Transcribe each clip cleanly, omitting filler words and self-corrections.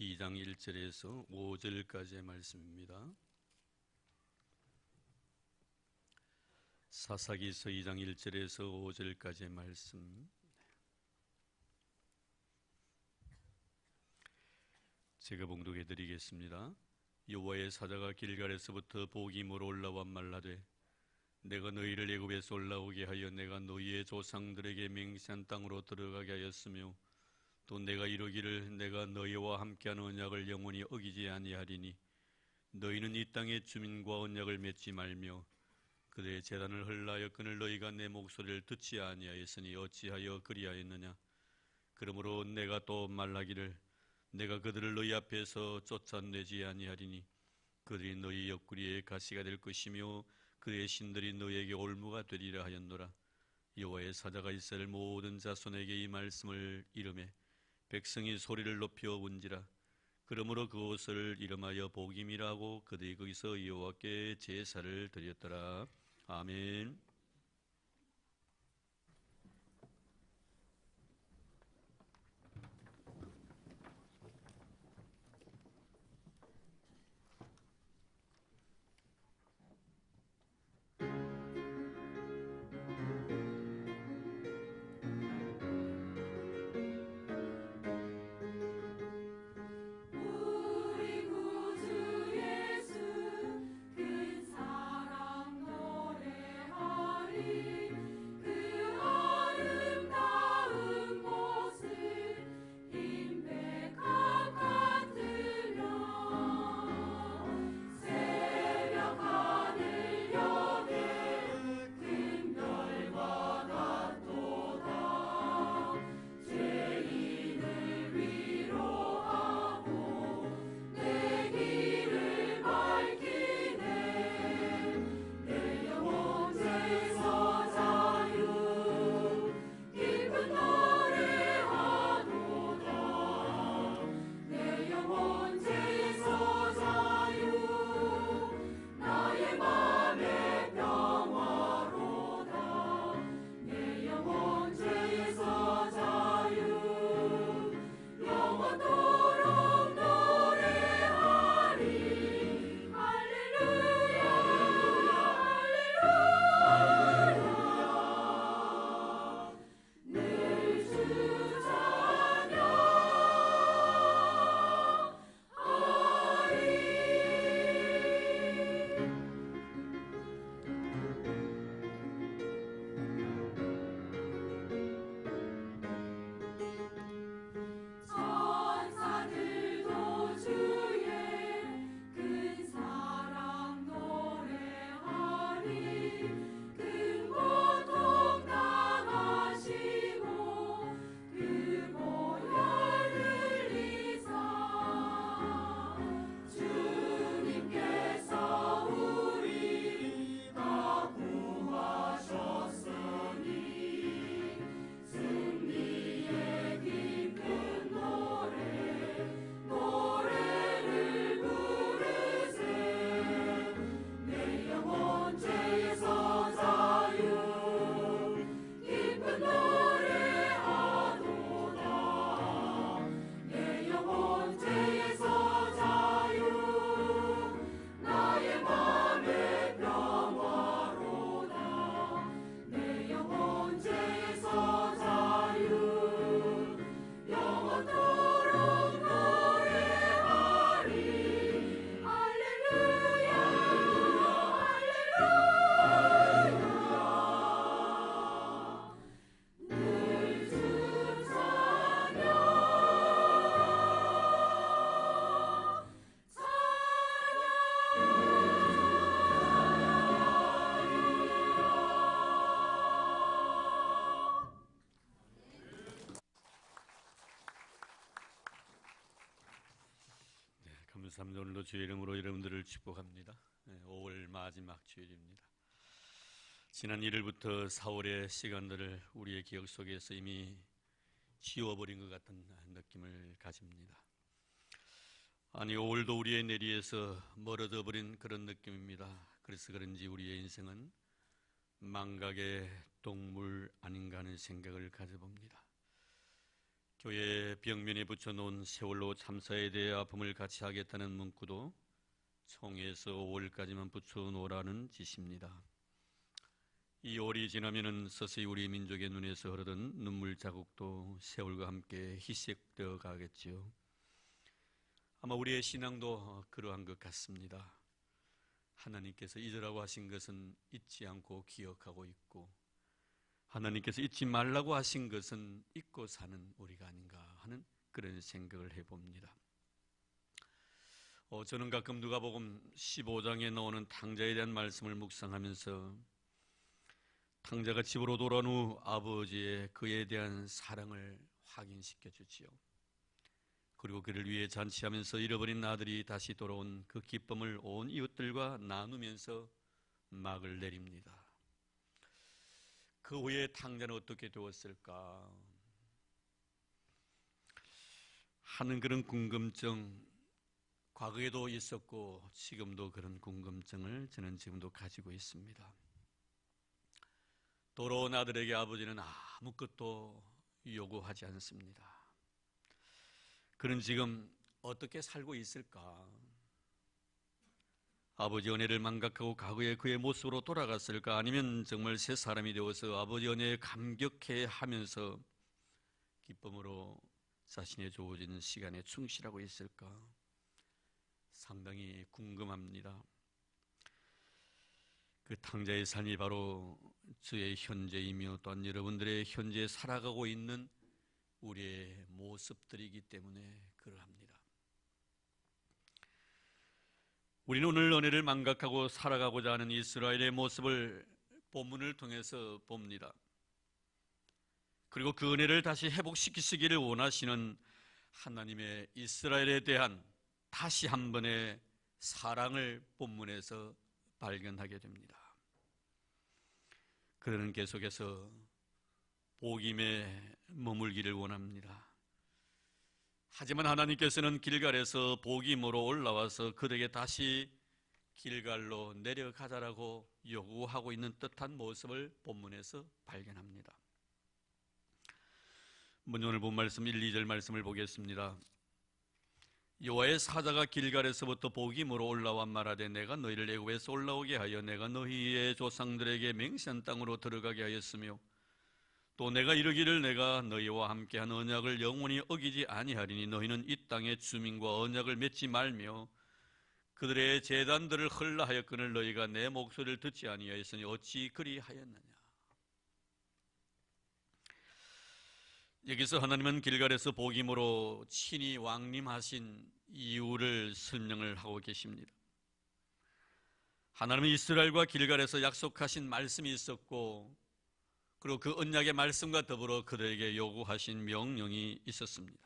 2장 1절에서 5절까지의 말씀입니다. 사사기서 2장 1절에서 5절까지의 말씀, 제가 봉독해 드리겠습니다. 여호와의 사자가 길갈에서부터 보기므로 올라와 말하되, 내가 너희를 애굽에서 올라오게 하여 내가 너희의 조상들에게 맹세한 땅으로 들어가게 하였으며, 또 내가 이루기를 내가 너희와 함께하는 언약을 영원히 어기지 아니하리니 너희는 이 땅의 주민과 언약을 맺지 말며 그들의 제단을 헐라하였거늘 너희가 내 목소리를 듣지 아니하였으니 어찌하여 그리하였느냐. 그러므로 내가 또 말하기를 내가 그들을 너희 앞에서 쫓아내지 아니하리니 그들이 너희 옆구리에 가시가 될 것이며 그들의 신들이 너희에게 올무가 되리라 하였노라. 여호와의 사자가 이스라엘 모든 자손에게 이 말씀을 이르매 백성이 소리를 높여 운지라. 그러므로 그곳을 이름하여 보김이라 하고 그들이 거기서 여호와께 제사를 드렸더라. 아멘. 감사합니다. 오늘도 주의 이름으로 여러분들을 축복합니다. 5월 마지막 주일입니다. 지난 1일부터 4월의 시간들을 우리의 기억 속에서 이미 지워버린 것 같은 느낌을 가집니다. 아니, 5월도 우리의 내리에서 멀어져 버린 그런 느낌입니다. 그래서 그런지 우리의 인생은 망각의 동물 아닌가 하는 생각을 가져봅니다. 교회 벽면에 붙여놓은 세월호 참사에 대해 아픔을 같이 하겠다는 문구도 총에서 5월까지만 붙여놓으라는 짓입니다. 이 5월이 지나면은 서서히 우리 민족의 눈에서 흐르던 눈물 자국도 세월과 함께 희석되어 가겠지요. 아마 우리의 신앙도 그러한 것 같습니다. 하나님께서 잊으라고 하신 것은 잊지 않고 기억하고 있고, 하나님께서 잊지 말라고 하신 것은 잊고 사는 우리가 아닌가 하는 그런 생각을 해봅니다. 저는 가끔 누가복음 15장에 나오는 탕자에 대한 말씀을 묵상하면서 탕자가 집으로 돌아온 후 아버지의 그에 대한 사랑을 확인시켜 주지요. 그리고 그를 위해 잔치하면서 잃어버린 아들이 다시 돌아온 그 기쁨을 온 이웃들과 나누면서 막을 내립니다. 그 후에 탕자는 어떻게 되었을까 하는 그런 궁금증, 과거에도 있었고 지금도 그런 궁금증을 저는 지금도 가지고 있습니다. 돌아온 아들에게 아버지는 아무것도 요구하지 않습니다. 그는 지금 어떻게 살고 있을까? 아버지 은혜를 망각하고 과거의 그의 모습으로 돌아갔을까? 아니면 정말 새 사람이 되어서 아버지 은혜에 감격해 하면서 기쁨으로 자신의 주어진 시간에 충실하고 있을까? 상당히 궁금합니다. 그 탕자의 삶이 바로 저의 현재이며 또한 여러분들의 현재에 살아가고 있는 우리의 모습들이기 때문에 그러합니다. 우리는 오늘 은혜를 망각하고 살아가고자 하는 이스라엘의 모습을 본문을 통해서 봅니다. 그리고 그 은혜를 다시 회복시키시기를 원하시는 하나님의 이스라엘에 대한 다시 한 번의 사랑을 본문에서 발견하게 됩니다. 그들은 계속해서 복임에 머물기를 원합니다. 하지만 하나님께서는 길갈에서 복임으로 올라와서 그들에게 다시 길갈로 내려가자라고 요구하고 있는 듯한 모습을 본문에서 발견합니다. 먼저 오늘 본 말씀 1, 2절 말씀을 보겠습니다. 여호와의 사자가 길갈에서부터 복임으로 올라와 말하되 내가 너희를 애굽에서 올라오게 하여 내가 너희의 조상들에게 맹세한 땅으로 들어가게 하였으며 또 내가 이르기를 내가 너희와 함께한 언약을 영원히 어기지 아니하리니 너희는 이 땅의 주민과 언약을 맺지 말며 그들의 제단들을 헐라하였거늘 너희가 내 목소리를 듣지 아니하였으니 어찌 그리하였느냐. 여기서 하나님은 길갈에서 복임으로 친히 왕림하신 이유를 설명을 하고 계십니다. 하나님은 이스라엘과 길갈에서 약속하신 말씀이 있었고 그리고 그 언약의 말씀과 더불어 그들에게 요구하신 명령이 있었습니다.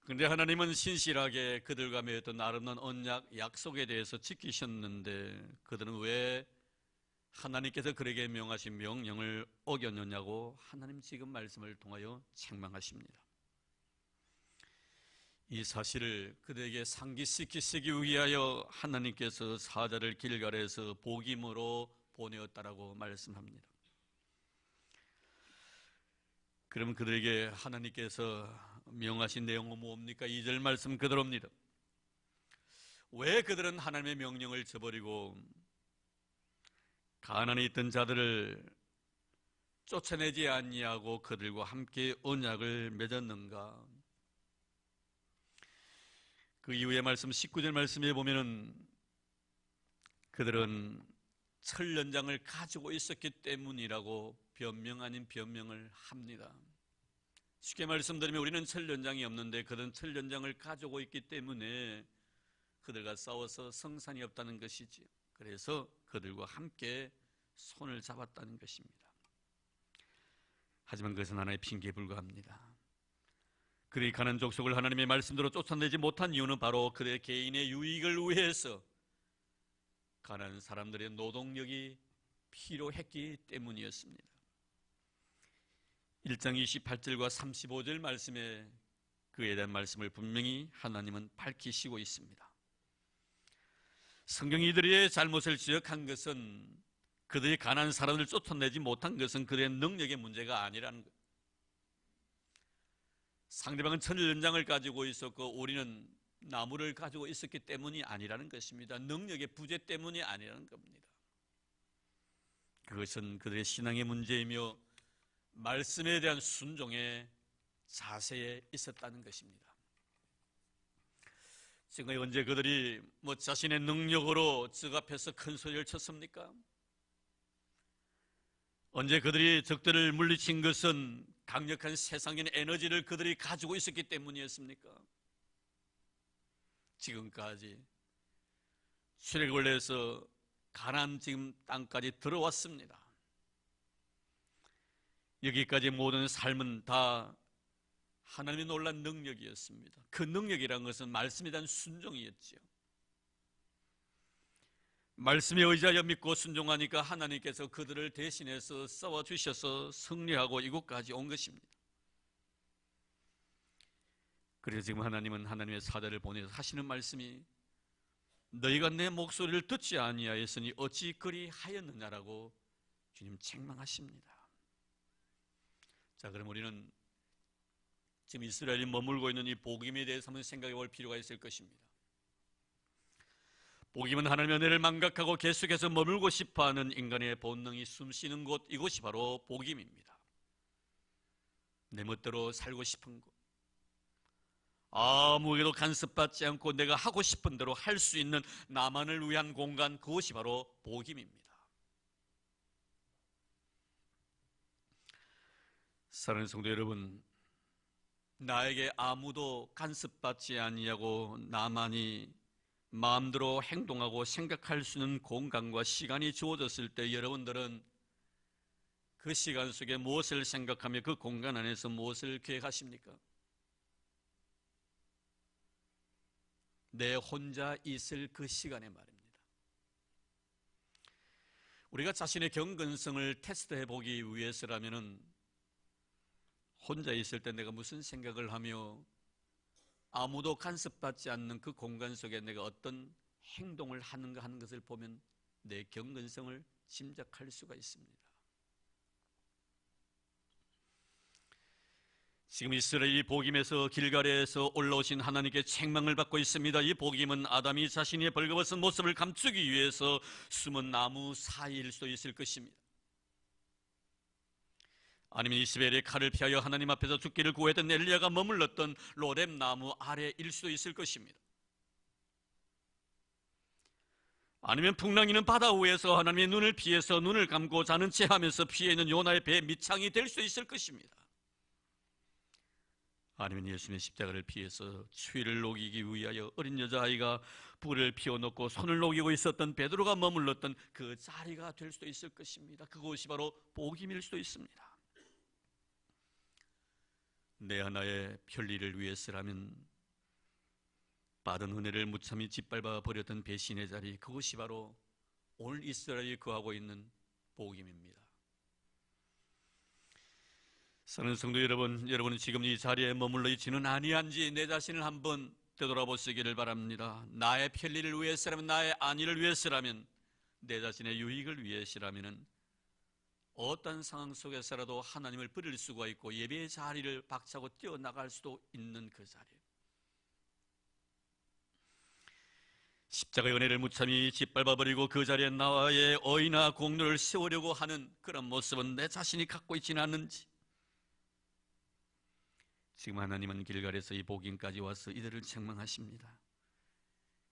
그런데 하나님은 신실하게 그들과 맺었던 아름다운 언약, 약속에 대해서 지키셨는데 그들은 왜 하나님께서 그에게 명하신 명령을 어겼느냐고 하나님 지금 말씀을 통하여 책망하십니다. 이 사실을 그들에게 상기시키시기 위하여 하나님께서 사자를 길갈에서 복임으로 보내었다라고 말씀합니다. 그럼 그들에게 하나님께서 명하신 내용은 뭡니까? 2절 말씀 그대로입니다. 왜 그들은 하나님의 명령을 저버리고 가나안에 있던 자들을 쫓아내지 아니하고 그들과 함께 언약을 맺었는가? 그 이후의 말씀 19절 말씀에 보면은 그들은 철 연장을 가지고 있었기 때문이라고 변명 아닌 변명을 합니다. 쉽게 말씀드리면 우리는 철 연장이 없는데 그들은 철 연장을 가지고 있기 때문에 그들과 싸워서 성산이 없다는 것이지. 그래서 그들과 함께 손을 잡았다는 것입니다. 하지만 그것은 하나의 핑계에 불과합니다. 그들이 가나안 족속을 하나님의 말씀대로 쫓아내지 못한 이유는 바로 그들의 개인의 유익을 위해서 가나안 사람들의 노동력이 필요했기 때문이었습니다. 1장 28절과 35절 말씀에 그에 대한 말씀을 분명히 하나님은 밝히시고 있습니다. 성경이 이들의 잘못을 지적한 것은 그들이 가나안 사람을 쫓아내지 못한 것은 그들의 능력의 문제가 아니라는 것. 상대방은 천일연장을 가지고 있었고 우리는 나무를 가지고 있었기 때문이 아니라는 것입니다. 능력의 부재 때문이 아니라는 겁니다. 그것은 그들의 신앙의 문제이며 말씀에 대한 순종의 자세에 있었다는 것입니다. 지금 언제 그들이 자신의 능력으로 적 앞에서 큰 소리를 쳤습니까? 언제 그들이 적들을 물리친 것은 강력한 세상적인 에너지를 그들이 가지고 있었기 때문이었습니까? 지금까지 출애굽을 해서 가나안 지금 땅까지 들어왔습니다. 여기까지 모든 삶은 다 하나님의 놀란 능력이었습니다. 그 능력이란 것은 말씀에 대한 순종이었죠. 말씀에 의지하여 믿고 순종하니까 하나님께서 그들을 대신해서 싸워주셔서 승리하고 이곳까지 온 것입니다. 그래서 지금 하나님은 하나님의 사자를 보내서 하시는 말씀이 너희가 내 목소리를 듣지 아니하였으니 어찌 그리 하였느냐라고 주님 책망하십니다. 자, 그럼 우리는 지금 이스라엘이 머물고 있는 이 복임에 대해서 한번 생각해 볼 필요가 있을 것입니다. 복임은 하나님의 은혜를 망각하고 계속해서 머물고 싶어하는 인간의 본능이 숨쉬는 곳, 이곳이 바로 복임입니다. 내 멋대로 살고 싶은 곳, 아무에게도 간섭받지 않고 내가 하고 싶은 대로 할 수 있는 나만을 위한 공간, 그것이 바로 복임입니다. 사랑하는 성도 여러분, 나에게 아무도 간섭받지 아니하고 나만이 마음대로 행동하고 생각할 수 있는 공간과 시간이 주어졌을 때 여러분들은 그 시간 속에 무엇을 생각하며 그 공간 안에서 무엇을 계획하십니까? 내 혼자 있을 그 시간에 말입니다. 우리가 자신의 경건성을 테스트해 보기 위해서라면은 혼자 있을 때 내가 무슨 생각을 하며 아무도 간섭받지 않는 그 공간 속에 내가 어떤 행동을 하는가 하는 것을 보면 내 경건성을 짐작할 수가 있습니다. 지금 이스라엘이 복임에서 길갈에서 올라오신 하나님께 책망을 받고 있습니다. 이 복임은 아담이 자신의 벌거벗은 모습을 감추기 위해서 숨은 나무 사이일 수도 있을 것입니다. 아니면 이스라엘의 칼을 피하여 하나님 앞에서 죽기를 구했던 엘리야가 머물렀던 로뎀 나무 아래일 수도 있을 것입니다. 아니면 풍랑이는 바다 위에서 하나님의 눈을 피해서 눈을 감고 자는 채 하면서 피해 있는 요나의 배 밑창이 될 수 있을 것입니다. 아니면 예수님의 십자가를 피해서 추위를 녹이기 위하여 어린 여자아이가 불을 피워놓고 손을 녹이고 있었던 베드로가 머물렀던 그 자리가 될 수도 있을 것입니다. 그것이 바로 복임일 수도 있습니다. 내 하나의 편리를 위해서라면 받은 은혜를 무참히 짓밟아 버렸던 배신의 자리, 그것이 바로 오늘 이스라엘이 거하고 있는 복임입니다. 사랑하는 성도 여러분, 여러분은 지금 이 자리에 머물러 있지는 아니한지 내 자신을 한번 되돌아보시기를 바랍니다. 나의 편리를 위해서라면, 나의 안위를 위해서라면, 내 자신의 유익을 위해서라면 어떤 상황 속에서라도 하나님을 버릴 수가 있고 예배의 자리를 박차고 뛰어나갈 수도 있는 그 자리, 십자가의 은혜를 무참히 짓밟아버리고 그 자리에 나와의 어이나 공로를 세우려고 하는 그런 모습은 내 자신이 갖고 있지는 않는지, 지금 하나님은 길갈에서 이 복임까지 와서 이들을 책망하십니다.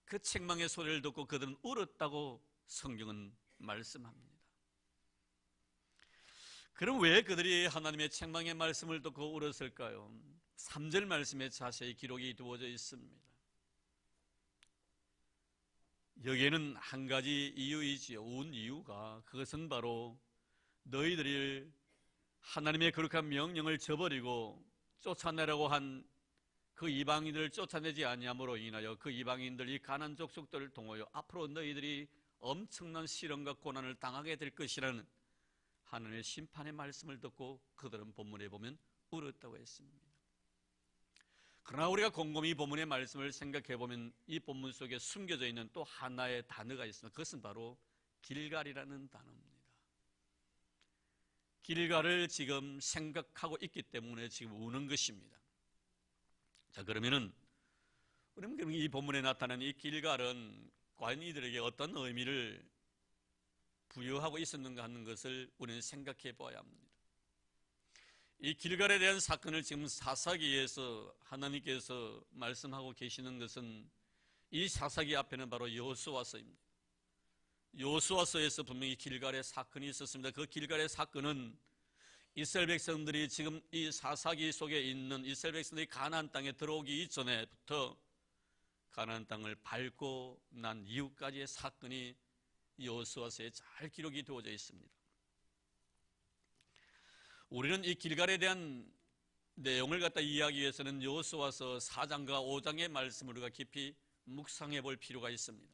그 책망의 소리를 듣고 그들은 울었다고 성경은 말씀합니다. 그럼 왜 그들이 하나님의 책망의 말씀을 듣고 울었을까요? 3절 말씀에 자세히 기록이 두어져 있습니다. 여기에는 한 가지 이유이지요. 운 이유가, 그것은 바로 너희들이 하나님의 거룩한 명령을 저버리고 쫓아내라고 한 그 이방인들을 쫓아내지 아니함으로 인하여 그 이방인들이 가나안 족속들을 통하여 앞으로 너희들이 엄청난 시련과 고난을 당하게 될 것이라는 하나님의 심판의 말씀을 듣고 그들은 본문에 보면 울었다고 했습니다. 그러나 우리가 곰곰이 본문의 말씀을 생각해 보면 이 본문 속에 숨겨져 있는 또 하나의 단어가 있습니다. 그것은 바로 길갈이라는 단어입니다. 길갈을 지금 생각하고 있기 때문에 지금 우는 것입니다. 자, 그러면 이 본문에 나타난 이 길갈은 과연 이들에게 어떤 의미를 부여하고 있었는가 하는 것을 우리는 생각해 보아야 합니다. 이 길갈에 대한 사건을 지금 사사기에서 하나님께서 말씀하고 계시는 것은 이 사사기 앞에는 바로 여호수아서입니다. 여호수아서에서 분명히 길갈의 사건이 있었습니다. 그 길갈의 사건은 이스라엘 백성들이 지금 이 사사기 속에 있는 이스라엘 백성들이 가나안 땅에 들어오기 이전에부터 가나안 땅을 밟고 난 이후까지의 사건이 여호수아서에 잘 기록이 되어져 있습니다. 우리는 이 길갈에 대한 내용을 갖다 이해하기 위해서는 여호수아서 4장과 5장의 말씀을 우리가 깊이 묵상해 볼 필요가 있습니다.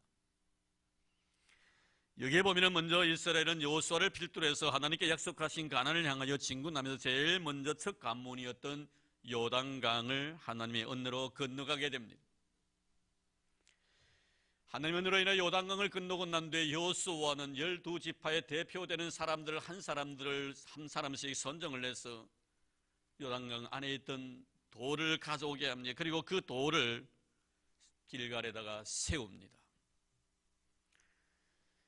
여기에 보면 먼저 이스라엘은 여호수아를 필두로 해서 하나님께 약속하신 가나안을 향하여 진군하면서 제일 먼저 첫 관문이었던 요단강을 하나님의 은혜로 건너가게 됩니다. 하나님의 은혜로 인해 요단강을 건너고 난 뒤에 여호수아는 12지파의 대표되는 사람들 한 사람씩 선정을 해서 요단강 안에 있던 돌을 가져오게 합니다. 그리고 그 돌을 길갈에다가 세웁니다.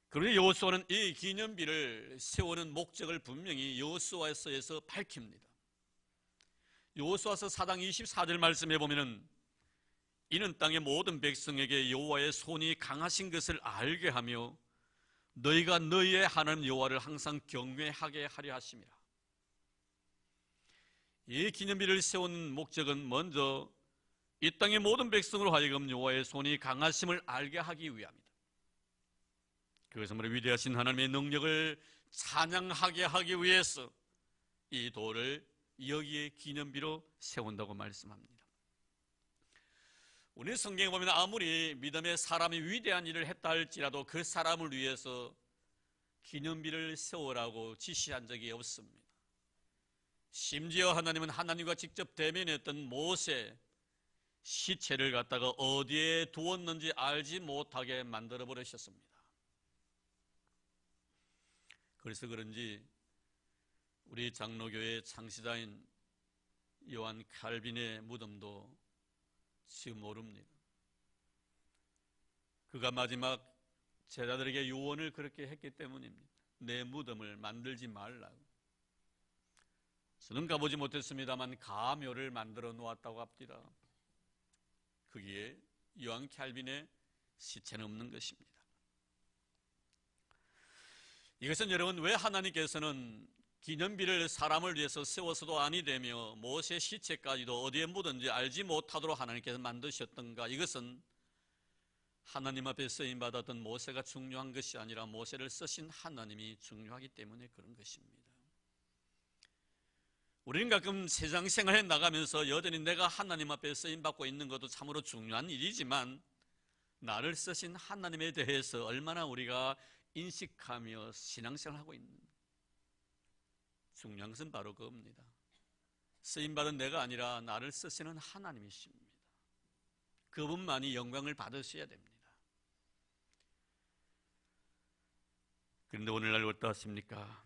그런데 여호수아는 이 기념비를 세우는 목적을 분명히 여호수아서에서 밝힙니다. 여호수아서 4장 24절 말씀에 보면은 이는 땅의 모든 백성에게 여호와의 손이 강하신 것을 알게 하며 너희가 너희의 하나님 여호와를 항상 경외하게 하려 하심이라. 이 기념비를 세우는 목적은 먼저 이 땅의 모든 백성으로 하여금 여호와의 손이 강하심을 알게 하기 위함이다. 그것은 바로 위대하신 하나님의 능력을 찬양하게 하기 위해서 이 돌을 여기에 기념비로 세운다고 말씀합니다. 우리 성경에 보면 아무리 믿음의 사람이 위대한 일을 했다 할지라도 그 사람을 위해서 기념비를 세우라고 지시한 적이 없습니다. 심지어 하나님은 하나님과 직접 대면했던 모세 시체를 갖다가 어디에 두었는지 알지 못하게 만들어 버리셨습니다. 그래서 그런지 우리 장로교회 창시자인 요한 칼빈의 무덤도 지금 모릅니다. 그가 마지막 제자들에게 유언을 그렇게 했기 때문입니다. 내 무덤을 만들지 말라고. 저는 가보지 못했습니다만 가묘를 만들어 놓았다고 합니다. 거기에 요한 칼빈의 시체는 없는 것입니다. 이것은 여러분 왜 하나님께서는 기념비를 사람을 위해서 세워서도 아니 되며 모세 시체까지도 어디에 묻은지 알지 못하도록 하나님께서 만드셨던가? 이것은 하나님 앞에 쓰임받았던 모세가 중요한 것이 아니라 모세를 쓰신 하나님이 중요하기 때문에 그런 것입니다. 우리는 가끔 세상 생활에 나가면서 여전히 내가 하나님 앞에 쓰임받고 있는 것도 참으로 중요한 일이지만 나를 쓰신 하나님에 대해서 얼마나 우리가 인식하며 신앙생활하고 있는 중요한 것은 바로 그겁니다. 쓰임받은 내가 아니라 나를 쓰시는 하나님이십니다. 그분만이 영광을 받으셔야 됩니다. 그런데 오늘날 어떠십니까?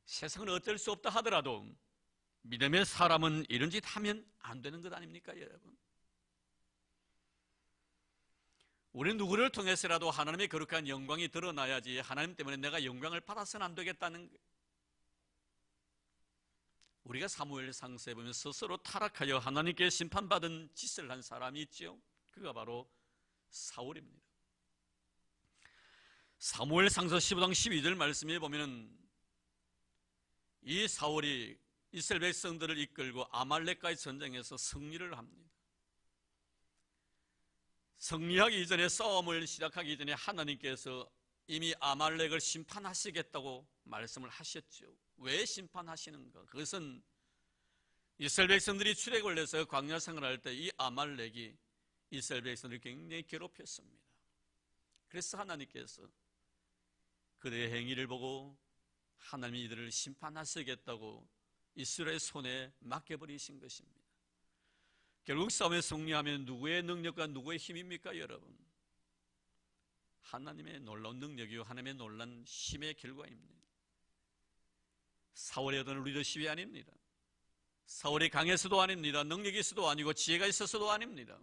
세상은 어쩔 수 없다 하더라도 믿음의 사람은 이런 짓 하면 안 되는 것 아닙니까, 여러분? 우리는 누구를 통해서라도 하나님의 거룩한 영광이 드러나야지 하나님 때문에 내가 영광을 받아서는 안 되겠다는 거예요. 우리가 사무엘 상서에 보면 스스로 타락하여 하나님께 심판받은 짓을 한 사람이 있죠. 그가 바로 사울입니다. 사무엘 상서 15장 12절 말씀에 보면 이 사울이 이스라엘 백성들을 이끌고 아말렉과의 전쟁에서 승리를 합니다. 승리하기 이전에 싸움을 시작하기 이전에 하나님께서 이미 아말렉을 심판하시겠다고 말씀을 하셨죠. 왜 심판하시는가? 그것은 이스라엘 백성들이 출애굽을 해서 광야 생활할 때 이 아말렉이 이스라엘 백성들을 굉장히 괴롭혔습니다. 그래서 하나님께서 그들의 행위를 보고 하나님이 이들을 심판하시겠다고 이스라엘 손에 맡겨버리신 것입니다. 결국 싸움에 승리하면 누구의 능력과 누구의 힘입니까, 여러분? 하나님의 놀라운 능력이요 하나님의 놀라운 힘의 결과입니다. 사울의 어떤 리더십이 아닙니다. 사울이 강해서도 아닙니다. 능력이 있어도 아니고 지혜가 있어서도 아닙니다.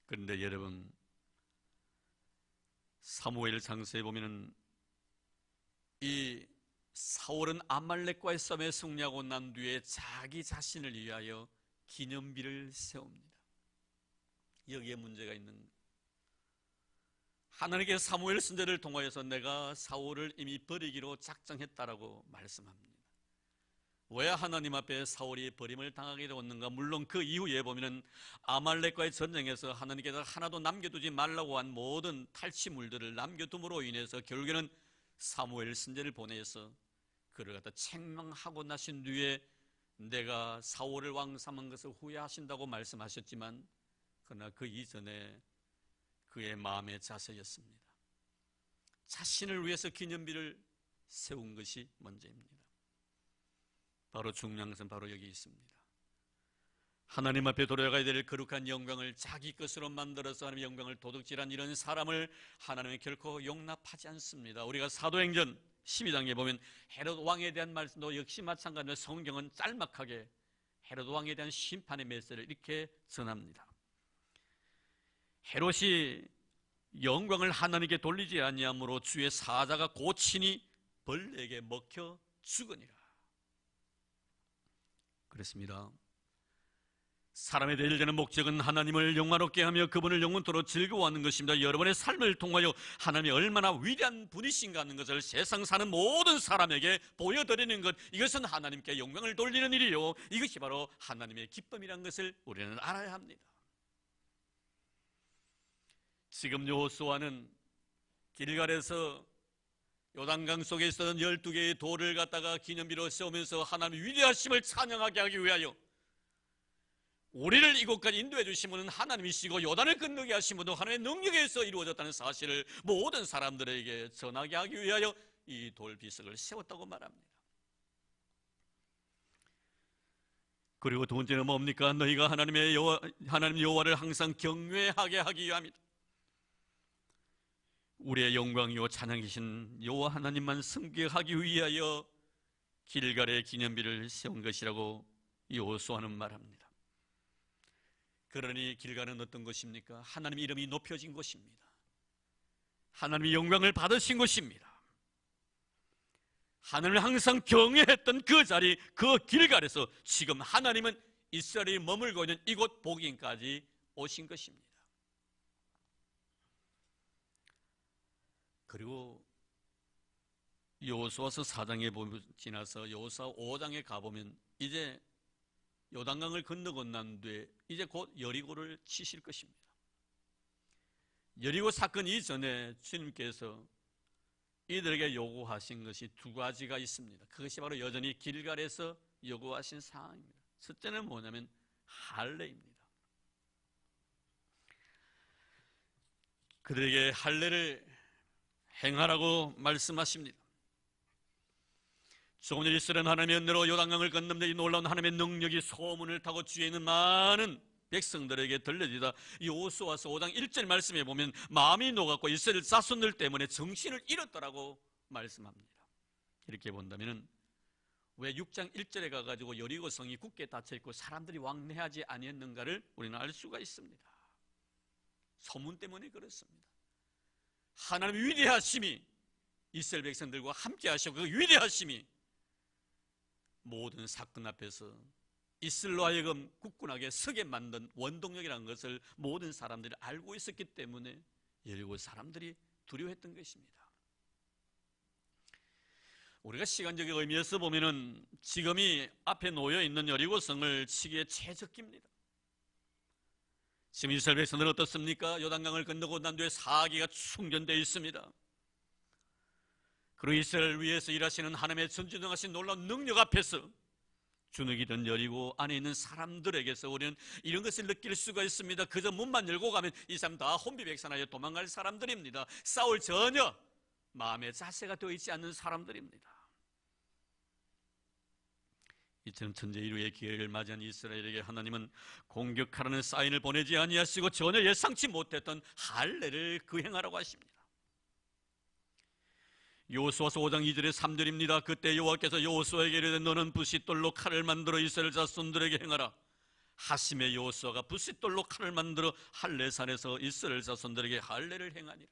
그런데 여러분, 사무엘 상서에 보면은 이 사울은 아말렉과의 싸움에 승리하고 난 뒤에 자기 자신을 위하여 기념비를 세웁니다. 여기에 문제가 있는 거예요. 하나님께 사무엘 선지자를 통하여서 내가 사울을 이미 버리기로 작정했다라고 말씀합니다. 왜 하나님 앞에 사울이 버림을 당하게 되었는가? 물론 그 이후에 보면은 아말렉과의 전쟁에서 하나님께서 하나도 남겨두지 말라고 한 모든 탈취물들을 남겨둠으로 인해서 결국에는 사무엘 선지자를 보내서 그를 갖다 책망하고 나신 뒤에 내가 사울을 왕 삼은 것을 후회하신다고 말씀하셨지만, 그러나 그 이전에 그의 마음의 자세였습니다. 자신을 위해서 기념비를 세운 것이 먼저입니다. 바로 중요한 것은 바로 여기 있습니다. 하나님 앞에 돌아가야 될 거룩한 영광을 자기 것으로 만들어서 하나님의 영광을 도둑질한 이런 사람을 하나님은 결코 용납하지 않습니다. 우리가 사도행전 12장에 보면 헤롯 왕에 대한 말씀도 역시 마찬가지로 성경은 짤막하게 헤롯 왕에 대한 심판의 메시지를 이렇게 전합니다. 헤롯이 영광을 하나님께 돌리지 아니함으로 주의 사자가 고치니 벌레에게 먹혀 죽으니라. 그렇습니다. 사람의 되려는 목적은 하나님을 영화롭게 하며 그분을 영원토록 즐거워하는 것입니다. 여러분의 삶을 통하여 하나님이 얼마나 위대한 분이신가 하는 것을 세상 사는 모든 사람에게 보여드리는 것, 이것은 하나님께 영광을 돌리는 일이요, 이것이 바로 하나님의 기쁨이라는 것을 우리는 알아야 합니다. 지금 여호수아는 길갈에서 요단강 속에 있었던 12개의 돌을 갖다가 기념비로 세우면서 하나님의 위대하심을 찬양하게 하기 위하여 우리를 이곳까지 인도해 주신 분은 하나님이시고 요단을 건너게 하신 분도 하나님의 능력에서 이루어졌다는 사실을 모든 사람들에게 전하게 하기 위하여 이 돌비석을 세웠다고 말합니다. 그리고 두 번째는 뭡니까? 너희가 하나님 여호와를 항상 경외하게 하기 위함이다. 우리의 영광이요 찬양이신 여호와 하나님만 섬기하기 위하여 길갈의 기념비를 세운 것이라고 여호수아는 말합니다. 그러니 길갈은 어떤 것입니까? 하나님의 이름이 높여진 곳입니다. 하나님의 영광을 받으신 곳입니다. 하나님을 항상 경외했던 그 자리, 그 길갈에서 지금 하나님은 이스라엘이 머물고 있는 이곳 복임까지 오신 것입니다. 그리고 여호수아서 4장에 지나서 여호수아 5장에 가보면 이제 요단강을 건너고 난 뒤에 이제 곧 여리고를 치실 것입니다. 여리고 사건 이전에 주님께서 이들에게 요구하신 것이 두 가지가 있습니다. 그것이 바로 여전히 길갈에서 요구하신 사항입니다. 첫째는 뭐냐면 할례입니다. 그들에게 할례를 행하라고 말씀하십니다. 조금 전에 이스라엘 하나님의 은혜로 요단강을 건너는데 이 놀라운 하나님의 능력이 소문을 타고 주위에 있는 많은 백성들에게 들려지다 여호수아서 5장 1절 말씀에 보면 마음이 녹았고 이스라엘 자손들 때문에 정신을 잃었더라고 말씀합니다. 이렇게 본다면 왜 6장 1절에 가가지고 여리고 성이 굳게 닫혀있고 사람들이 왕래하지 아니했는가를 우리는 알 수가 있습니다. 소문 때문에 그렇습니다. 하나님의 위대하심이 이스라엘 백성들과 함께 하시고 그 위대하심이 모든 사건 앞에서 이스라엘로 하여금 굳건하게 서게 만든 원동력이라는 것을 모든 사람들이 알고 있었기 때문에 여리고 사람들이 두려워했던 것입니다. 우리가 시간적인 의미에서 보면은 지금이 앞에 놓여 있는 여리고성을 치기에 최적기입니다. 지금 이스라엘 백성들은 어떻습니까? 요단강을 건너고 난 뒤에 사기가 충전되어 있습니다. 그리고 이스라엘을 위해서 일하시는 하나님의 전지전능하신 놀라운 능력 앞에서 주눅이든 여리고 안에 있는 사람들에게서 우리는 이런 것을 느낄 수가 있습니다. 그저 문만 열고 가면 이 사람 다 혼비백산하여 도망갈 사람들입니다. 싸울 전혀 마음의 자세가 되어 있지 않는 사람들입니다. 이처럼 천재일우의 기회를 맞이한 이스라엘에게 하나님은 공격하라는 사인을 보내지 아니하시고 전혀 예상치 못했던 할례를 거행하라고 하십니다. 여호수아서 5장 2절에 3절입니다. 그때 여호와께서 여호수아에게 이르되 너는 부싯돌로 칼을 만들어 이스라엘 자손들에게 행하라. 하심에 여호수아가 부싯돌로 칼을 만들어 할례산에서 이스라엘 자손들에게 할례를 행하니라.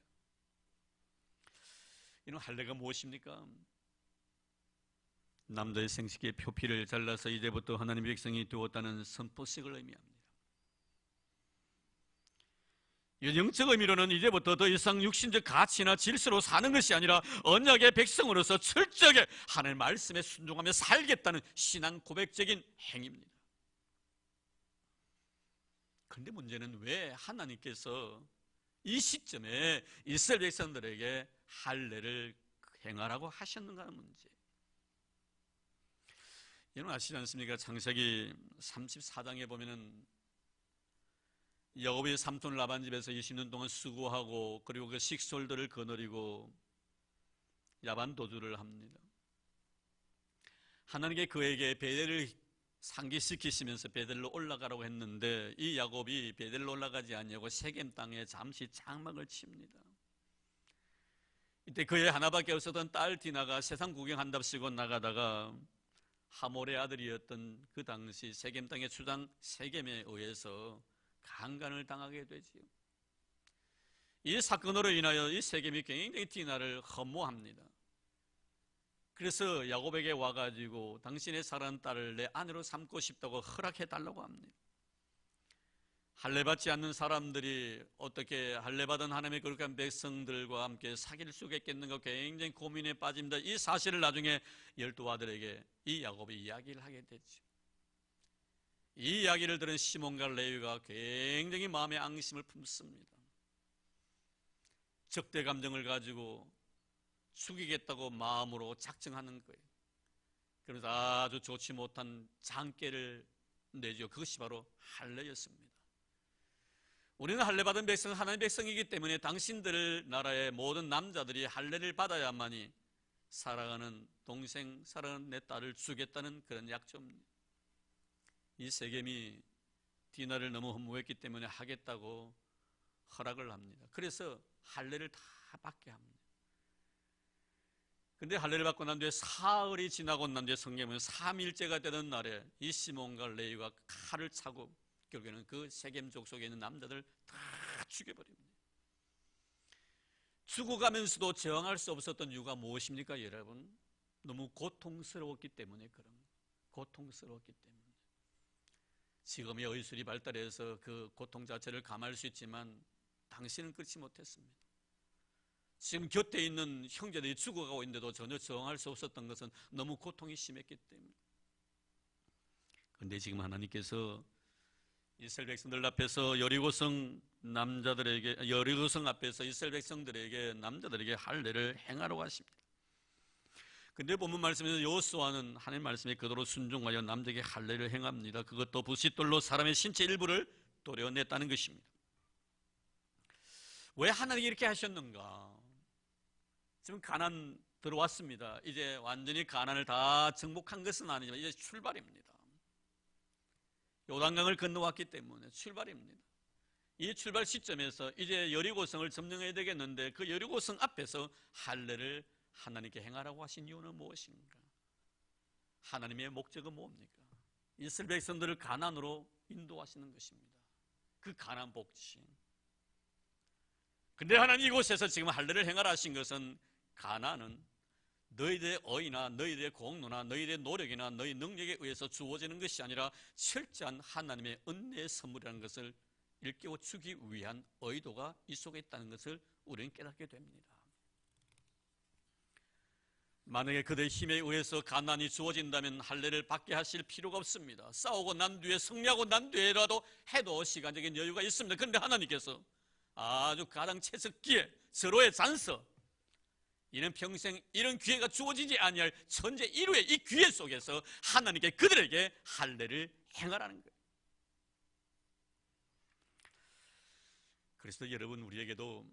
이는 할례가 무엇입니까? 남자의 생식의 표피를 잘라서 이제부터 하나님의 백성이 되었다는 선포식을 의미합니다. 영적 의미로는 이제부터 더 이상 육신적 가치나 질서로 사는 것이 아니라 언약의 백성으로서 철저하게 하나님의 말씀에 순종하며 살겠다는 신앙 고백적인 행위입니다. 그런데 문제는 왜 하나님께서 이 시점에 이스라엘 백성들에게 할례를 행하라고 하셨는가 하는 문제. 여러분 아시지 않습니까? 창세기 34장에 보면은 야곱이 삼촌 라반 집에서 20년 동안 수고하고 그리고 그 식솔들을 거느리고 야반 도주를 합니다. 하나님께 그에게 베델을 상기시키시면서 베델로 올라가라고 했는데 이 야곱이 베델로 올라가지 않냐고 세겜 땅에 잠시 장막을 칩니다. 이때 그의 하나밖에 없었던 딸 디나가 세상 구경한답시고 나가다가 하몰의 아들이었던 그 당시 세겜 땅의 수장 세겜에 의해서 강간을 당하게 되지요. 이 사건으로 인하여 이 세겜이 굉장히 디나를 허무합니다. 그래서 야곱에게 와가지고 당신의 사랑하는 딸을 내 아내로 삼고 싶다고 허락해달라고 합니다. 할례받지 않는 사람들이 어떻게 할례받은 하나님의 거룩한 백성들과 함께 사귈 수가 있겠는가 굉장히 고민에 빠집니다. 이 사실을 나중에 12 아들에게 이 야곱이 이야기를 하게 되죠. 이 이야기를 들은 시몬과 레위가 굉장히 마음에 앙심을 품습니다. 적대 감정을 가지고 죽이겠다고 마음으로 작정하는 거예요. 그래서 아주 좋지 못한 장깨를 내죠. 그것이 바로 할례였습니다. 우리는 할례받은 백성, 하나님의 백성이기 때문에 당신들 나라의 모든 남자들이 할례를 받아야만이 사랑하는 동생, 사랑하는 내 딸을 주겠다는 그런 약조입니다. 이 세겜이 디나를 너무 허무했기 때문에 하겠다고 허락을 합니다. 그래서 할례를 다 받게 합니다. 그런데 할례를 받고 난 뒤에 사흘이 지나고 난 뒤에 성경은 3일째가 되는 날에 이 시몬과 레위가 칼을 차고 결국에는 그 세겜족 속에 있는 남자들 다 죽여버립니다. 죽어가면서도 저항할 수 없었던 이유가 무엇입니까, 여러분? 너무 고통스러웠기 때문에 그런 거예요. 고통스러웠기 때문에. 지금의 의술이 발달해서 그 고통 자체를 감할 수 있지만 당신은 그렇지 못했습니다. 지금 곁에 있는 형제들이 죽어가고 있는데도 전혀 저항할 수 없었던 것은 너무 고통이 심했기 때문에. 그런데 지금 하나님께서 이스라엘 백성들 앞에서 여리고성 앞에서 이스라엘 백성들에게 남자들에게 할례를 행하라고 하십니다. 근데 본문 말씀에서 여호수아는 하나님 말씀에 그대로 순종하여 남자에게 할례를 행합니다. 그것도 부싯돌로 사람의 신체 일부를 도려냈다는 것입니다. 왜 하나님이 이렇게 하셨는가? 지금 가나안 들어왔습니다. 이제 완전히 가나안을 다 정복한 것은 아니지만 이제 출발입니다. 요단강을 건너왔기 때문에 출발입니다. 이 출발 시점에서 이제 여리고성을 점령해야 되겠는데 그 여리고성 앞에서 할례를 하나님께 행하라고 하신 이유는 무엇인가? 하나님의 목적은 뭡니까? 이스라엘 백성들을 가나안으로 인도하시는 것입니다. 그 가나안 복지. 근데 하나님 이곳에서 지금 할례를 행하라 하신 것은 가나안은 너희들의 의나 너희들의 공로나 너희들의 노력이나 너희 능력에 의해서 주어지는 것이 아니라 철저한 하나님의 은혜의 선물이라는 것을 일깨워 주기 위한 의도가 이 속에 있다는 것을 우리는 깨닫게 됩니다. 만약에 그들의 힘에 의해서 가난이 주어진다면 할례를 받게 하실 필요가 없습니다. 싸우고 난 뒤에 승리하고 난 뒤에라도 해도 시간적인 여유가 있습니다. 그런데 하나님께서 아주 가장 채석기에 서로의 잔서, 이는 평생 이런 기회가 주어지지 아니할 천재 일후의 이 기회 속에서 하나님께 그들에게 할례를 행하라는 거예요. 그래서 여러분, 우리에게도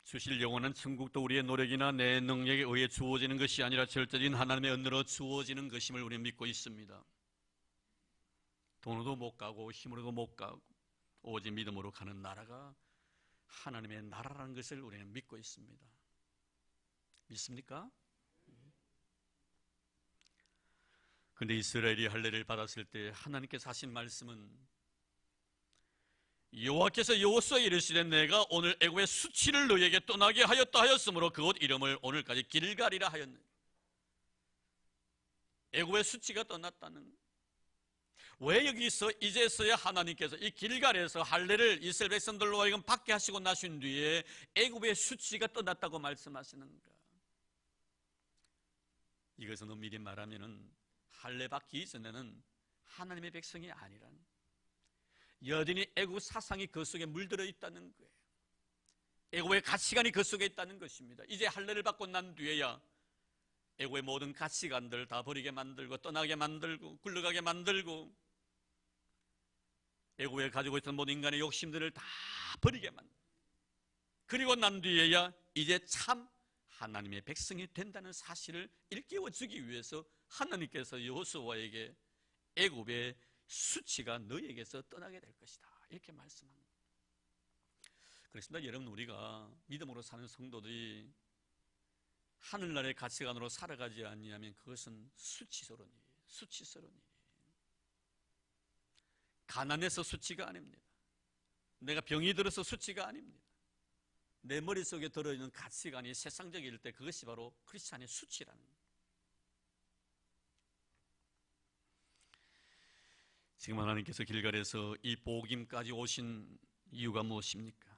주실 영원한 천국도 우리의 노력이나 내 능력에 의해 주어지는 것이 아니라 절대적인 하나님의 은혜로 주어지는 것임을 우리는 믿고 있습니다. 돈으로도 못 가고 힘으로도 못 가고 오직 믿음으로 가는 나라가 하나님의 나라라는 것을 우리는 믿고 있습니다. 믿습니까? 그런데 이스라엘이 할례를 받았을 때 하나님께서 하신 말씀은 여호와께서 여호수아에게 이르시되 내가 오늘 애굽의 수치를 너에게 떠나게 하였다 하였으므로 그곳 이름을 오늘까지 길갈이라 하였네. 애굽의 수치가 떠났다는, 왜 여기서 이제서야 하나님께서 이 길갈에서 할례를 이스라엘 백성들로 하여금 받게 하시고 나신 뒤에 애굽의 수치가 떠났다고 말씀하시는가? 이것은 엄밀히 말하면은 할례 받기 이전에는 하나님의 백성이 아니란, 여전히 애국 사상이 그 속에 물들어 있다는 거예요. 애국의 가치관이 그 속에 있다는 것입니다. 이제 할례를 받고 난 뒤에야 애국의 모든 가치관들 다 버리게 만들고 떠나게 만들고 굴러가게 만들고 애국에 가지고 있던 모든 인간의 욕심들을 다 버리게 만들고, 그리고 난 뒤에야 이제 참 하나님의 백성이 된다는 사실을 일깨워 주기 위해서 하나님께서 여호수아에게 애굽의 수치가 너에게서 떠나게 될 것이다 이렇게 말씀합니다. 그렇습니다. 여러분, 우리가 믿음으로 사는 성도들이 하늘나라의 가치관으로 살아가지 않냐면 그것은 수치스러운 일이에요. 수치스러운 일이에요. 가난해서 수치가 아닙니다. 내가 병이 들어서 수치가 아닙니다. 내 머릿속에 들어있는 가치관이 세상적일 때 그것이 바로 크리스찬의 수치라는 거예요. 지금 하나님께서 길갈에서 이 복음까지 오신 이유가 무엇입니까?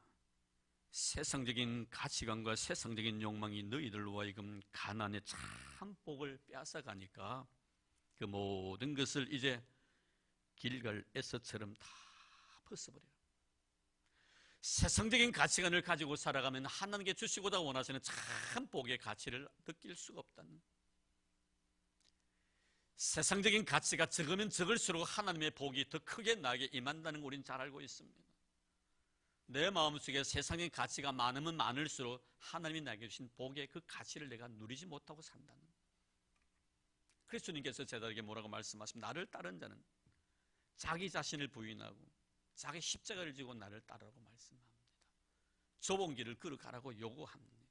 세상적인 가치관과 세상적인 욕망이 너희들로 하여금 가난의 참 복을 빼앗아가니까 그 모든 것을 이제 길갈에서처럼 다 벗어버려요. 세상적인 가치관을 가지고 살아가면 하나님께 주시고자 원하시는 참 복의 가치를 느낄 수가 없다는, 세상적인 가치가 적으면 적을수록 하나님의 복이 더 크게 나에게 임한다는 걸 우리는 잘 알고 있습니다. 내 마음속에 세상의 가치가 많으면 많을수록 하나님이 나에게 주신 복의 그 가치를 내가 누리지 못하고 산다는, 그래서 주님께서 제자에게 뭐라고 말씀하십니까? 나를 따른 자는 자기 자신을 부인하고 자기 십자가를 지고 나를 따르라고 말씀합니다. 좁은 길을 걸어가라고 요구합니다.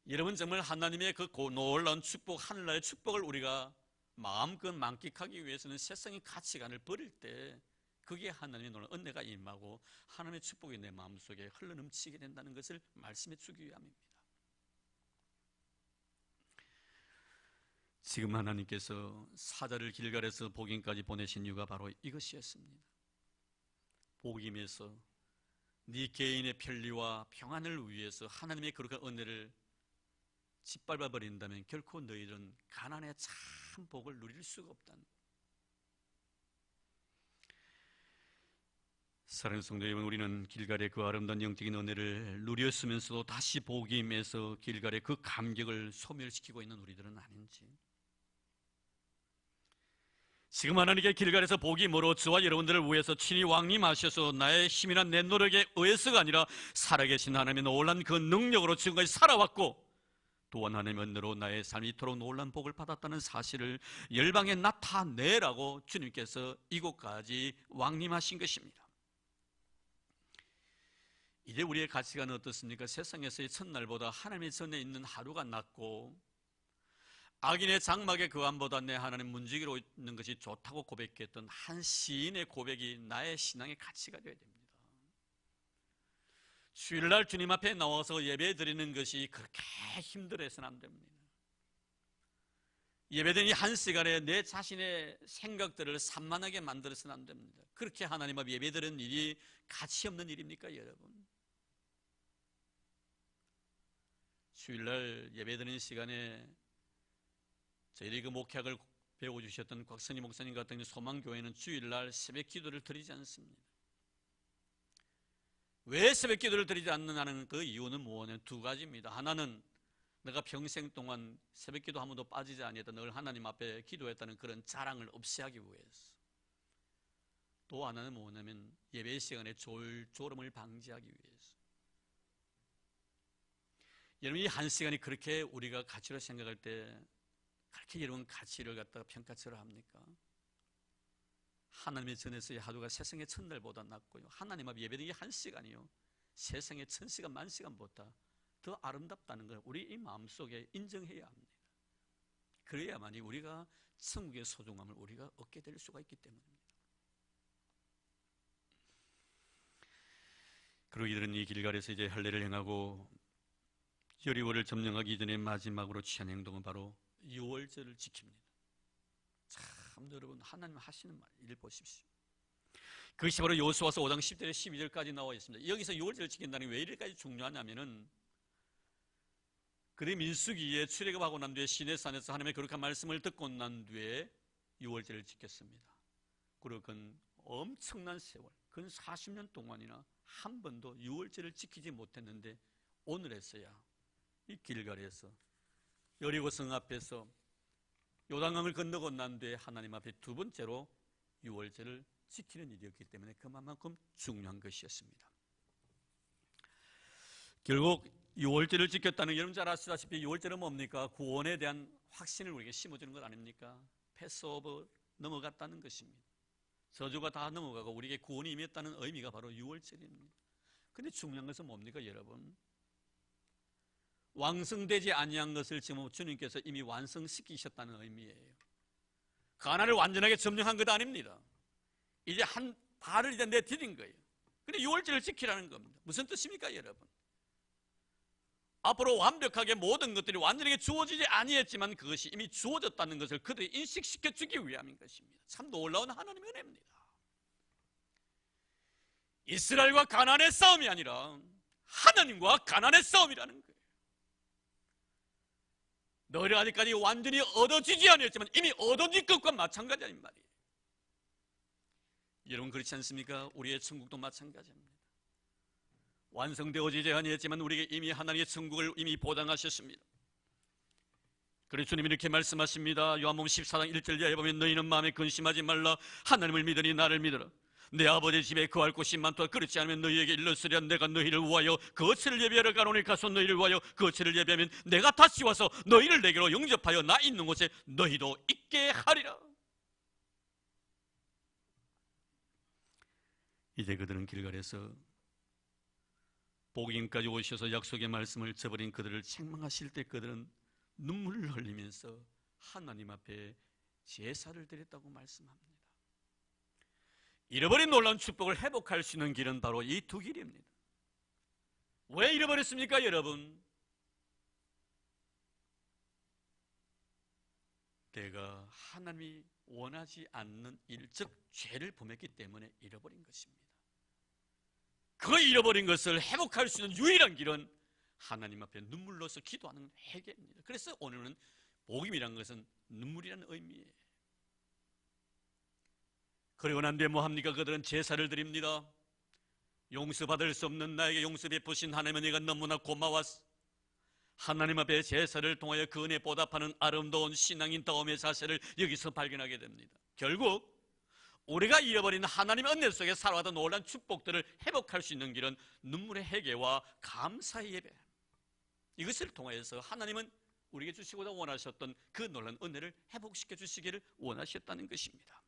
여러분, 정말 하나님의 그 놀라운 축복, 하늘나라의 축복을 우리가 마음껏 만끽하기 위해서는 세상의 가치관을 버릴 때 그게 하나님의 놀라운 은혜가 임하고 하나님의 축복이 내 마음속에 흘러넘치게 된다는 것을 말씀해 주기 위함입니다. 지금 하나님께서 사자를 길갈에서 복임까지 보내신 이유가 바로 이것이었습니다. 복임에서 네 개인의 편리와 평안을 위해서 하나님의 거룩한 은혜를 짓밟아 버린다면 결코 너희들은 가난의 참 복을 누릴 수가 없다는. 사랑하는 성도 여러분, 우리는 길갈의 그 아름다운 영적인 은혜를 누렸으면서도 다시 복임에서 길갈의 그 감격을 소멸시키고 있는 우리들은 아닌지, 지금 하나님께 길갈에서 복임으로 저와 여러분들을 위해서 친히 왕림하셔서 나의 힘이나 내 노력에 의해서가 아니라 살아계신 하나님의 놀란 그 능력으로 지금까지 살아왔고 또한 하나님의 은혜로 나의 삶이 이토록 놀란 복을 받았다는 사실을 열방에 나타내라고 주님께서 이곳까지 왕림하신 것입니다. 이제 우리의 가치관은 어떻습니까? 세상에서의 첫날보다 하나님의 전에 있는 하루가 낫고 악인의 장막의 거함보다 내 하나님 문지기로 있는 것이 좋다고 고백했던 한 시인의 고백이 나의 신앙의 가치가 되어야 됩니다. 주일날 주님 앞에 나와서 예배 드리는 것이 그렇게 힘들어서는 안 됩니다. 예배드린 한 시간에 내 자신의 생각들을 산만하게 만들어서는 안 됩니다. 그렇게 하나님 앞에 예배 드리는 일이 가치 없는 일입니까, 여러분? 주일날 예배 드리는 시간에 저희들이 그 목회학을 배워주셨던 곽선희 목사님 같은 소망교회는 주일날 새벽 기도를 드리지 않습니다. 왜 새벽 기도를 드리지 않느냐는 그 이유는 뭐냐면 두 가지입니다. 하나는 내가 평생 동안 새벽 기도 한 번도 빠지지 아니했던 늘 하나님 앞에 기도했다는 그런 자랑을 없애하기 위해서, 또 하나는 뭐냐면 예배 시간에 졸음을 방지하기 위해서. 여러분, 이 한 시간이 그렇게 우리가 가치로 생각할 때 그렇게 여러분 가치를 갖다가 평가처럼 합니까? 하나님의 전에서의 하루가 세상의 첫날보다 낫고요, 하나님 앞에 예배드리기 한 시간이요 세상의 1000시간 만시간보다 더 아름답다는 걸 우리 이 마음속에 인정해야 합니다. 그래야만이 우리가 천국의 소중함을 우리가 얻게 될 수가 있기 때문입니다. 그리고 이들은 이 길갈에서 이제 할례를 행하고 여리고를 점령하기 전에 마지막으로 취한 행동은 바로 유월절을 지킵니다. 참 여러분, 하나님 하시는 말 이를 보십시오. 그것이 바로 여호수아서 5장 10절에 12절까지 나와 있습니다. 여기서 유월절을 지킨다는 게 왜 이렇게까지 중요하냐면은, 그래 민수기에 출애굽하고 난 뒤에 시내산에서 하나님의 거룩한 말씀을 듣고 난 뒤에 유월절을 지켰습니다. 그리고 그건 엄청난 세월, 그건 40년 동안이나 한 번도 유월절을 지키지 못했는데, 오늘에서야 이 길갈에서 여리고성 앞에서 요단강을 건너고 난 뒤에 하나님 앞에 두 번째로 유월절을 지키는 일이었기 때문에 그만큼 중요한 것이었습니다. 결국 유월절을 지켰다는, 여러분 잘 아시다시피 유월절은 뭡니까? 구원에 대한 확신을 우리에게 심어주는 것 아닙니까? 패스오버, 넘어갔다는 것입니다. 저주가 다 넘어가고 우리에게 구원이 임했다는 의미가 바로 유월절입니다. 그런데 중요한 것은 뭡니까 여러분? 완성되지 아니한 것을 지금 주님께서 이미 완성시키셨다는 의미예요. 가나안을 완전하게 점령한 것 아닙니다. 이제 한 발을 이제 내디딘 거예요. 근데 유월절을 지키라는 겁니다. 무슨 뜻입니까 여러분? 앞으로 완벽하게 모든 것들이 완전하게 주어지지 아니했지만 그것이 이미 주어졌다는 것을 그들이 인식시켜 주기 위함인 것입니다. 참 놀라운 하나님의 은혜입니다. 이스라엘과 가나안의 싸움이 아니라 하나님과 가나안의 싸움이라는 거예요. 너희는 아직까지 완전히 얻어지지 아니했지만 이미 얻어질 것과 마찬가지 아닌 말이에요. 여러분 그렇지 않습니까? 우리의 천국도 마찬가지입니다. 완성되어지지 아니했지만 우리에게 이미 하나님의 천국을 이미 보장하셨습니다. 그래서 주님이 이렇게 말씀하십니다. 요한복음 14장 1절 이하에 보면 너희는 마음에 근심하지 말라. 하나님을 믿으니 나를 믿어라. 내 아버지 집에 거할 곳이 많도다. 그렇지 않으면 너희에게 일렀으랴. 내가 너희를 위하여 거처를 예비하러 가노니 가서 너희를 위하여 거처를 예비하면 내가 다시 와서 너희를 내게로 영접하여 나 있는 곳에 너희도 있게 하리라. 이제 그들은 길갈에서 복임까지 오셔서 약속의 말씀을 저버린 그들을 책망하실 때 그들은 눈물을 흘리면서 하나님 앞에 제사를 드렸다고 말씀합니다. 잃어버린 놀라운 축복을 회복할 수 있는 길은 바로 이 두 길입니다. 왜 잃어버렸습니까 여러분? 내가 하나님이 원하지 않는 일, 즉 죄를 범했기 때문에 잃어버린 것입니다. 그 잃어버린 것을 회복할 수 있는 유일한 길은 하나님 앞에 눈물로서 기도하는 회개입니다. 그래서 오늘은 복음이라는 것은 눈물이라는 의미예요. 그리고 난 뒤에 뭐합니까? 그들은 제사를 드립니다. 용서받을 수 없는 나에게 용서 베푸신 하나님은 내가 너무나 고마웠어. 하나님 앞에 제사를 통하여 그 은혜 보답하는 아름다운 신앙인 다움의 자세를 여기서 발견하게 됩니다. 결국 우리가 잃어버린 하나님의 은혜 속에 살아왔던 놀라운 축복들을 회복할 수 있는 길은 눈물의 회개와 감사의 예배, 이것을 통해서 하나님은 우리에게 주시고자 원하셨던 그 놀라운 은혜를 회복시켜 주시기를 원하셨다는 것입니다.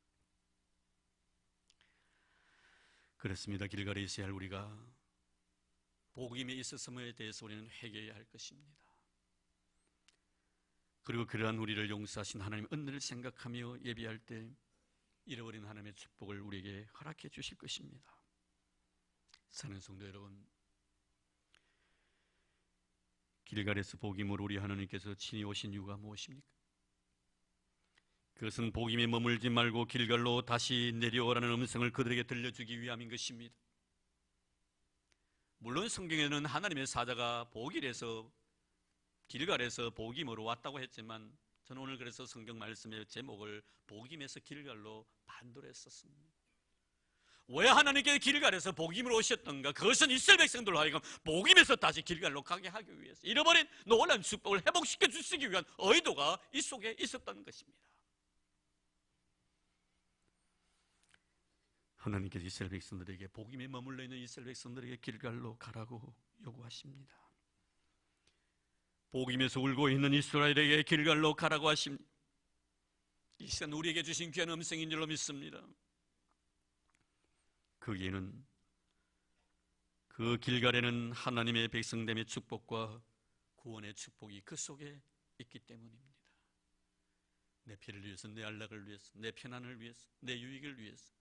그렇습니다. 길갈에 있어야 할 우리가 복음에 있었음에 대해서 우리는 회개해야 할 것입니다. 그리고 그러한 우리를 용서하신 하나님의 은혜를 생각하며 예비할 때 잃어버린 하나님의 축복을 우리에게 허락해 주실 것입니다. 사랑하는 성도 여러분, 길갈에서 복임으로 우리 하나님께서 친히 오신 이유가 무엇입니까? 그것은 복임에 머물지 말고 길갈로 다시 내려오라는 음성을 그들에게 들려주기 위함인 것입니다. 물론 성경에는 하나님의 사자가 복일에서 길갈에서 복임으로 왔다고 했지만 저는 오늘 그래서 성경 말씀의 제목을 복임에서 길갈로 반대로 했었습니다. 왜 하나님께 길갈에서 복임으로 오셨던가? 그것은 이스라엘 백성들로 하여금 복임에서 다시 길갈로 가게 하기 위해서 잃어버린 놀라운 축복을 회복시켜 주시기 위한 의도가 이 속에 있었던 것입니다. 하나님께서 이스라엘 백성들에게 복임에 머물러 있는 이스라엘 백성들에게 길갈로 가라고 요구하십니다. 복임에서 울고 있는 이스라엘에게 길갈로 가라고 하십니다. 이 시간 우리에게 주신 귀한 음성인 줄로 믿습니다. 거기에는 그 길갈에는 하나님의 백성됨의 축복과 구원의 축복이 그 속에 있기 때문입니다. 내 피를 위해서, 내 안락을 위해서, 내 편안을 위해서, 내 유익을 위해서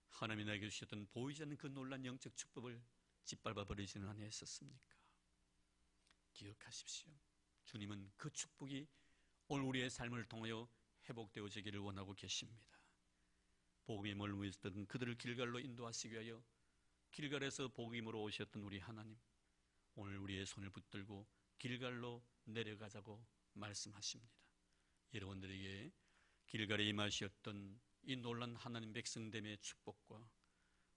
하나님이 나에게 주셨던 보이지 않는 그 놀란 영적 축복을 짓밟아 버리지는 아니했었습니까? 기억하십시오. 주님은 그 축복이 오늘 우리의 삶을 통하여 회복되어지기를 원하고 계십니다. 복음이 멀리 있었던 그들을 길갈로 인도하시기 위하여 길갈에서 복음으로 오셨던 우리 하나님, 오늘 우리의 손을 붙들고 길갈로 내려가자고 말씀하십니다. 여러분들에게 길갈에 임하셨던 이 놀란 하나님 백성됨의 축복과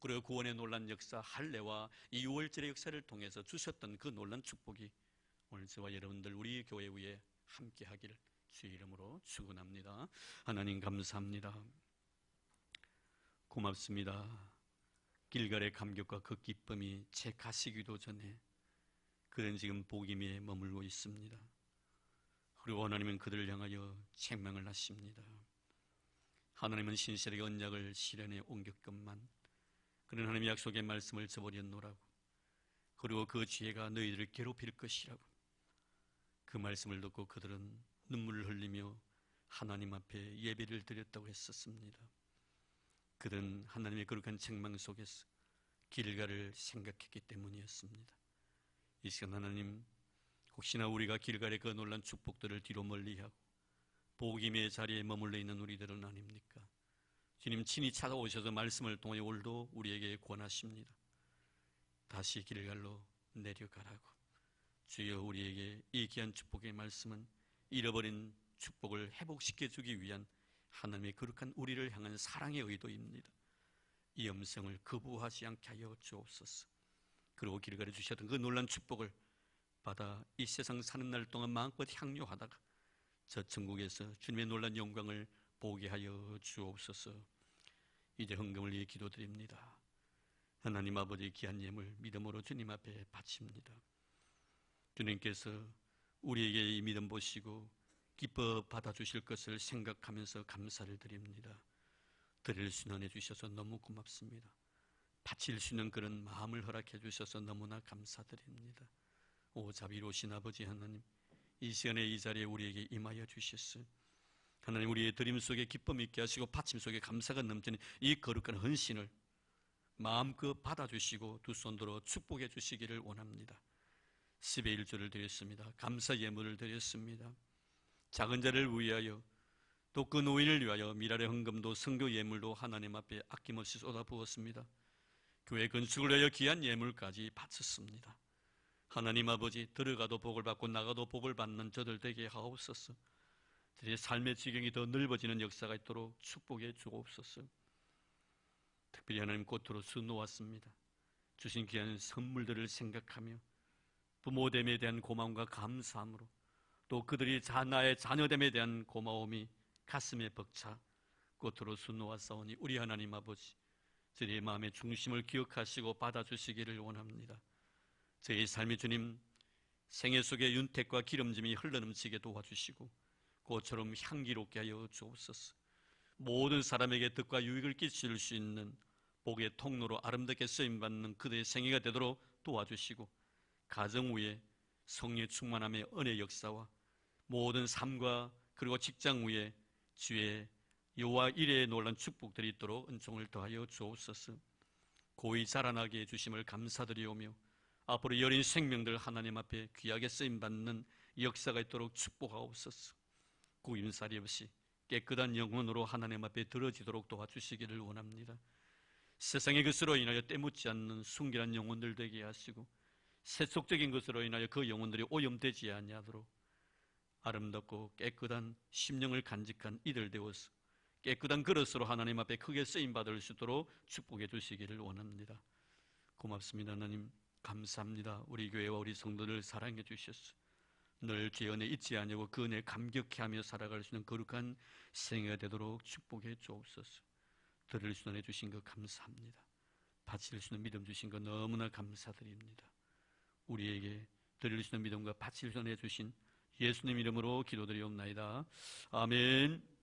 그리고 구원의 놀란 역사 할례와 이 유월절의 역사를 통해서 주셨던 그 놀란 축복이 오늘 저와 여러분들 우리 교회 위에 함께하기를 주의 이름으로 축원합니다. 하나님 감사합니다. 고맙습니다. 길갈의 감격과 그 기쁨이 채 가시기도 전에 그는 지금 복임에 머물고 있습니다. 그리고 하나님은 그들을 향하여 책망을 하십니다. 하나님은 신실하게 언약을 실현해 옮겼건만 그는 하나님의 약속의 말씀을 저버렸노라고, 그리고 그 죄가 너희들을 괴롭힐 것이라고 그 말씀을 듣고 그들은 눈물을 흘리며 하나님 앞에 예배를 드렸다고 했었습니다. 그들은 하나님의 거룩한 책망 속에서 길갈을 생각했기 때문이었습니다. 이 시간 하나님, 혹시나 우리가 길갈의 그 놀란 축복들을 뒤로 멀리하고 복임의 자리에 머물러 있는 우리들은 아닙니까? 주님 친히 찾아오셔서 말씀을 통해 오늘도 우리에게 권하십니다. 다시 길갈로 내려가라고. 주여, 우리에게 이 귀한 축복의 말씀은 잃어버린 축복을 회복시켜주기 위한 하나님의 거룩한 우리를 향한 사랑의 의도입니다. 이 음성을 거부하지 않게 하여 주옵소서. 그리고 길갈에 주셨던 그 놀란 축복을 받아 이 세상 사는 날 동안 마음껏 향유하다가 저 천국에서 주님의 놀란 영광을 보게 하여 주옵소서. 이제 헌금을 위해 기도드립니다. 하나님 아버지, 귀한 예물 믿음으로 주님 앞에 바칩니다. 주님께서 우리에게 이 믿음 보시고 기뻐 받아주실 것을 생각하면서 감사를 드립니다. 드릴 수 있는 해 주셔서 너무 고맙습니다. 바칠 수 있는 그런 마음을 허락해 주셔서 너무나 감사드립니다. 오 자비로우신 아버지 하나님, 이 시간에 이 자리에 우리에게 임하여 주셨어요. 하나님, 우리의 드림 속에 기쁨 있게 하시고 바침 속에 감사가 넘치는 이 거룩한 헌신을 마음껏 받아주시고 두 손 들어 축복해 주시기를 원합니다. 10의 1조를 드렸습니다. 감사 예물을 드렸습니다. 작은 자를 위하여 또 그 노인을 위하여 미랄의 헌금도 성교 예물도 하나님 앞에 아낌없이 쏟아부었습니다. 교회 건축을 위하여 귀한 예물까지 바쳤습니다. 하나님 아버지, 들어가도 복을 받고 나가도 복을 받는 저들 되게 하옵소서. 저의 삶의 지경이 더 넓어지는 역사가 있도록 축복해 주옵소서. 특별히 하나님 꽃으로 수놓았습니다. 주신 귀한 선물들을 생각하며 부모됨에 대한 고마움과 감사함으로 또 그들이 나의 자녀됨에 대한 고마움이 가슴에 벅차 꽃으로 수놓았사오니 우리 하나님 아버지, 저희의 마음의 중심을 기억하시고 받아주시기를 원합니다. 저희 삶이 주님 생애 속에 윤택과 기름짐이 흘러넘치게 도와주시고 꽃처럼 향기롭게 하여 주옵소서. 모든 사람에게 덕과 유익을 끼칠 수 있는 복의 통로로 아름답게 쓰임받는 그들의 생애가 되도록 도와주시고 가정 위에 성령 충만함의 은혜 역사와 모든 삶과 그리고 직장 위에 주의 여호와 이레의 놀란 축복들이 있도록 은총을 더하여 주옵소서. 고이 자라나게 해주심을 감사드리오며 앞으로 여린 생명들 하나님 앞에 귀하게 쓰임받는 역사가 있도록 축복하옵소서. 구임살이 없이 깨끗한 영혼으로 하나님 앞에 들어지도록 도와주시기를 원합니다. 세상의 것으로 인하여 때묻지 않는 순결한 영혼들 되게 하시고 세속적인 것으로 인하여 그 영혼들이 오염되지 아니하도록 아름답고 깨끗한 심령을 간직한 이들 되어서 깨끗한 그릇으로 하나님 앞에 크게 쓰임받을 수 있도록 축복해 주시기를 원합니다. 고맙습니다. 하나님 감사합니다. 우리 교회와 우리 성도들 사랑해 주셨소. 늘 죄 은혜 잊지 아니하고 그 은혜 감격해하며 살아갈 수 있는 거룩한 생애가 되도록 축복해 주옵소서. 들을 수 있는 주신 것 감사합니다. 바칠 수 있는 믿음 주신 것 너무나 감사드립니다. 우리에게 들을 수 있는 믿음과 바칠 수 있는 주신 예수님 이름으로 기도드리옵나이다. 아멘.